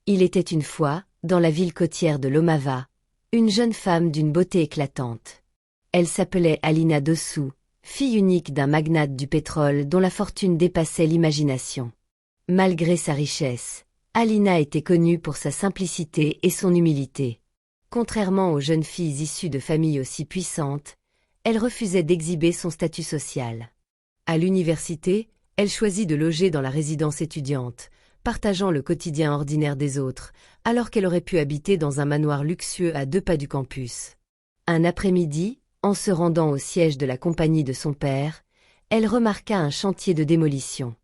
Il était une fois, dans la ville côtière de Lomava, une jeune femme d'une beauté éclatante. Elle s'appelait Alina Dossou, fille unique d'un magnate du pétrole dont la fortune dépassait l'imagination. Malgré sa richesse, Alina était connue pour sa simplicité et son humilité. Contrairement aux jeunes filles issues de familles aussi puissantes, elle refusait d'exhiber son statut social. À l'université, elle choisit de loger dans la résidence étudiante, partageant le quotidien ordinaire des autres, alors qu'elle aurait pu habiter dans un manoir luxueux à 2 pas du campus. Un après-midi, en se rendant au siège de la compagnie de son père, elle remarqua un chantier de démolition.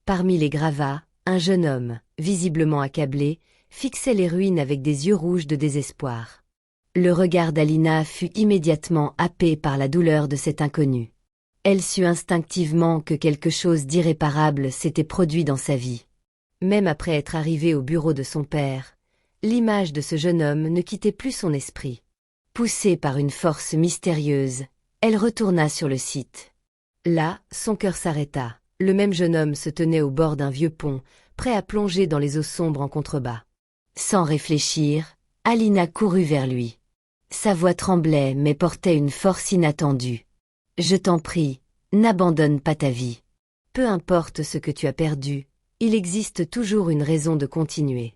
Parmi les gravats, un jeune homme, visiblement accablé, fixait les ruines avec des yeux rouges de désespoir. Le regard d'Alina fut immédiatement happé par la douleur de cet inconnu. Elle sut instinctivement que quelque chose d'irréparable s'était produit dans sa vie. Même après être arrivée au bureau de son père, l'image de ce jeune homme ne quittait plus son esprit. Poussée par une force mystérieuse, elle retourna sur le site. Là, son cœur s'arrêta. Le même jeune homme se tenait au bord d'un vieux pont, prêt à plonger dans les eaux sombres en contrebas. Sans réfléchir, Alina courut vers lui. Sa voix tremblait mais portait une force inattendue. « Je t'en prie, n'abandonne pas ta vie. Peu importe ce que tu as perdu, il existe toujours une raison de continuer. »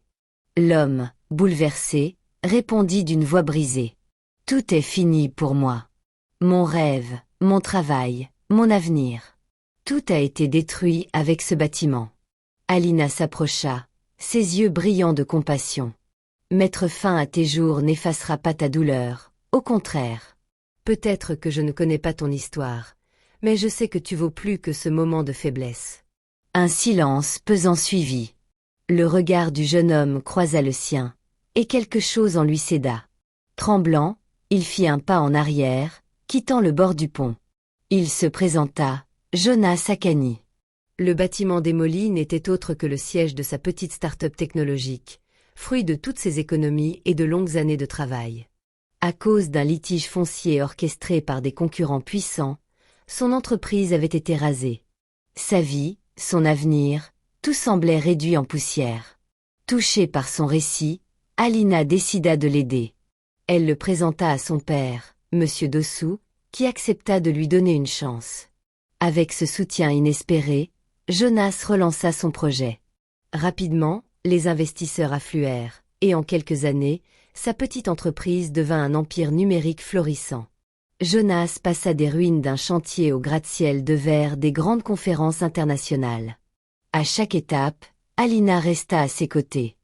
L'homme, bouleversé, répondit d'une voix brisée. « Tout est fini pour moi. Mon rêve, mon travail, mon avenir. Tout a été détruit avec ce bâtiment. » Alina s'approcha, ses yeux brillants de compassion. « Mettre fin à tes jours n'effacera pas ta douleur, au contraire. Peut-être que je ne connais pas ton histoire, mais je sais que tu vaux plus que ce moment de faiblesse. » Un silence pesant suivit. Le regard du jeune homme croisa le sien, et quelque chose en lui céda. Tremblant, il fit un pas en arrière, quittant le bord du pont. Il se présenta, Jonas Sakani. Le bâtiment démoli n'était autre que le siège de sa petite start-up technologique, fruit de toutes ses économies et de longues années de travail. À cause d'un litige foncier orchestré par des concurrents puissants, son entreprise avait été rasée. Sa vie, son avenir, tout semblait réduit en poussière. Touchée par son récit, Alina décida de l'aider. Elle le présenta à son père, Monsieur Dossou, qui accepta de lui donner une chance. Avec ce soutien inespéré, Jonas relança son projet. Rapidement, les investisseurs affluèrent, et en quelques années, sa petite entreprise devint un empire numérique florissant. Jonas passa des ruines d'un chantier au gratte-ciel de verre des grandes conférences internationales. À chaque étape, Alina resta à ses côtés.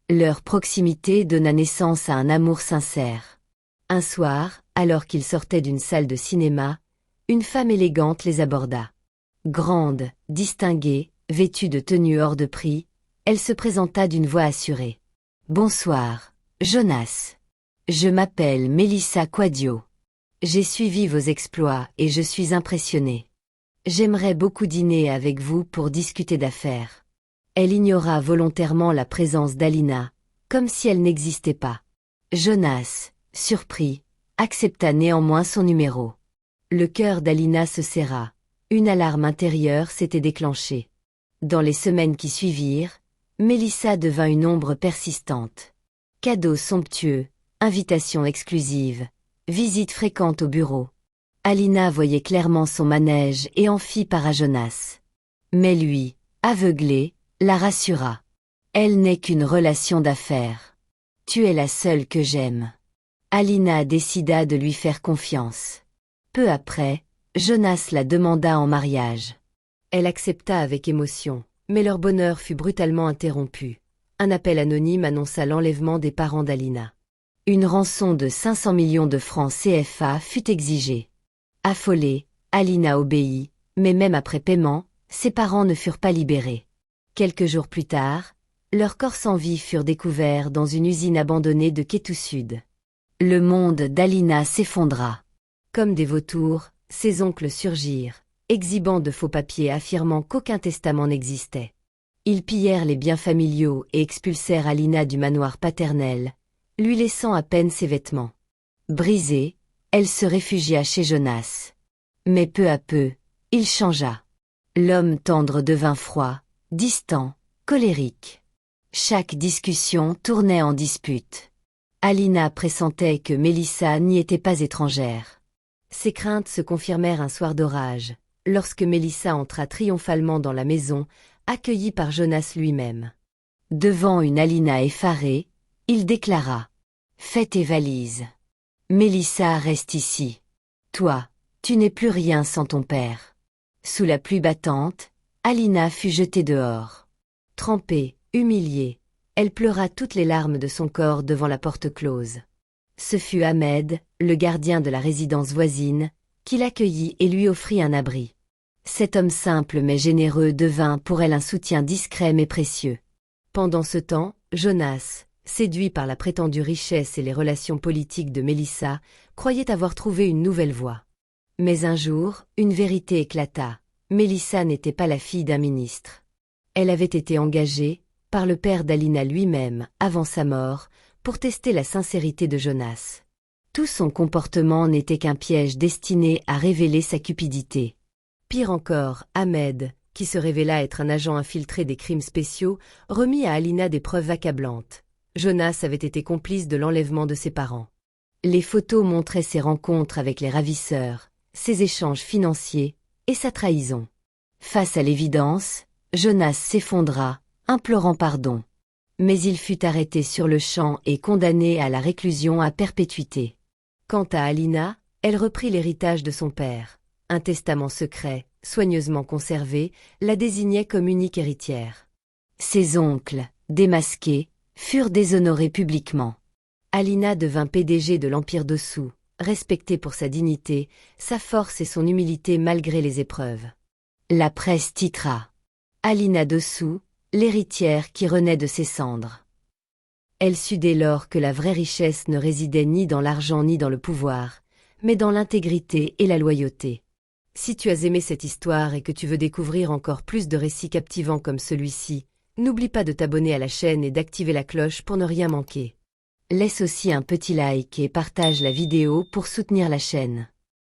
Leur proximité donna naissance à un amour sincère. Un soir, alors qu'ils sortaient d'une salle de cinéma, une femme élégante les aborda. Grande, distinguée, vêtue de tenues hors de prix, elle se présenta d'une voix assurée. « Bonsoir, Jonas. Je m'appelle Mélissa Quadio. J'ai suivi vos exploits et je suis impressionnée. J'aimerais beaucoup dîner avec vous pour discuter d'affaires. » Elle ignora volontairement la présence d'Alina, comme si elle n'existait pas. Jonas, surpris, accepta néanmoins son numéro. Le cœur d'Alina se serra. Une alarme intérieure s'était déclenchée. Dans les semaines qui suivirent, Mélissa devint une ombre persistante. Cadeaux somptueux, invitations exclusives, visites fréquentes au bureau. Alina voyait clairement son manège et en fit part à Jonas. Mais lui, aveuglé, la rassura. « Elle n'est qu'une relation d'affaires. Tu es la seule que j'aime. » Alina décida de lui faire confiance. Peu après, Jonas la demanda en mariage. Elle accepta avec émotion, mais leur bonheur fut brutalement interrompu. Un appel anonyme annonça l'enlèvement des parents d'Alina. Une rançon de 500 millions de francs CFA fut exigée. Affolée, Alina obéit, mais même après paiement, ses parents ne furent pas libérés. Quelques jours plus tard, leurs corps sans vie furent découverts dans une usine abandonnée de Kétou Sud. Le monde d'Alina s'effondra. Comme des vautours, ses oncles surgirent, exhibant de faux papiers affirmant qu'aucun testament n'existait. Ils pillèrent les biens familiaux et expulsèrent Alina du manoir paternel, lui laissant à peine ses vêtements. Brisée, elle se réfugia chez Jonas. Mais peu à peu, il changea. L'homme tendre devint froid, distant, colérique. Chaque discussion tournait en dispute. Alina pressentait que Mélissa n'y était pas étrangère. Ses craintes se confirmèrent un soir d'orage, lorsque Mélissa entra triomphalement dans la maison, accueillie par Jonas lui-même. Devant une Alina effarée, il déclara « Fais tes valises. Mélissa reste ici. Toi, tu n'es plus rien sans ton père. » Sous la pluie battante, Alina fut jetée dehors. Trempée, humiliée, elle pleura toutes les larmes de son corps devant la porte close. Ce fut Ahmed, le gardien de la résidence voisine, qui l'accueillit et lui offrit un abri. Cet homme simple mais généreux devint pour elle un soutien discret mais précieux. Pendant ce temps, Jonas, séduit par la prétendue richesse et les relations politiques de Mélissa, croyait avoir trouvé une nouvelle voie. Mais un jour, une vérité éclata. Mélissa n'était pas la fille d'un ministre. Elle avait été engagée, par le père d'Alina lui-même, avant sa mort, pour tester la sincérité de Jonas. Tout son comportement n'était qu'un piège destiné à révéler sa cupidité. Pire encore, Ahmed, qui se révéla être un agent infiltré des crimes spéciaux, remit à Alina des preuves accablantes. Jonas avait été complice de l'enlèvement de ses parents. Les photos montraient ses rencontres avec les ravisseurs, ses échanges financiers et sa trahison. Face à l'évidence, Jonas s'effondra, implorant pardon. Mais il fut arrêté sur le champ et condamné à la réclusion à perpétuité. Quant à Alina, elle reprit l'héritage de son père. Un testament secret, soigneusement conservé, la désignait comme unique héritière. Ses oncles, démasqués, furent déshonorés publiquement. Alina devint PDG de l'Empire Dossou, respectée pour sa dignité, sa force et son humilité malgré les épreuves. La presse titra « Alina Dossou, l'héritière qui renaît de ses cendres ». Elle sut dès lors que la vraie richesse ne résidait ni dans l'argent ni dans le pouvoir, mais dans l'intégrité et la loyauté. Si tu as aimé cette histoire et que tu veux découvrir encore plus de récits captivants comme celui-ci, n'oublie pas de t'abonner à la chaîne et d'activer la cloche pour ne rien manquer. Laisse aussi un petit like et partage la vidéo pour soutenir la chaîne.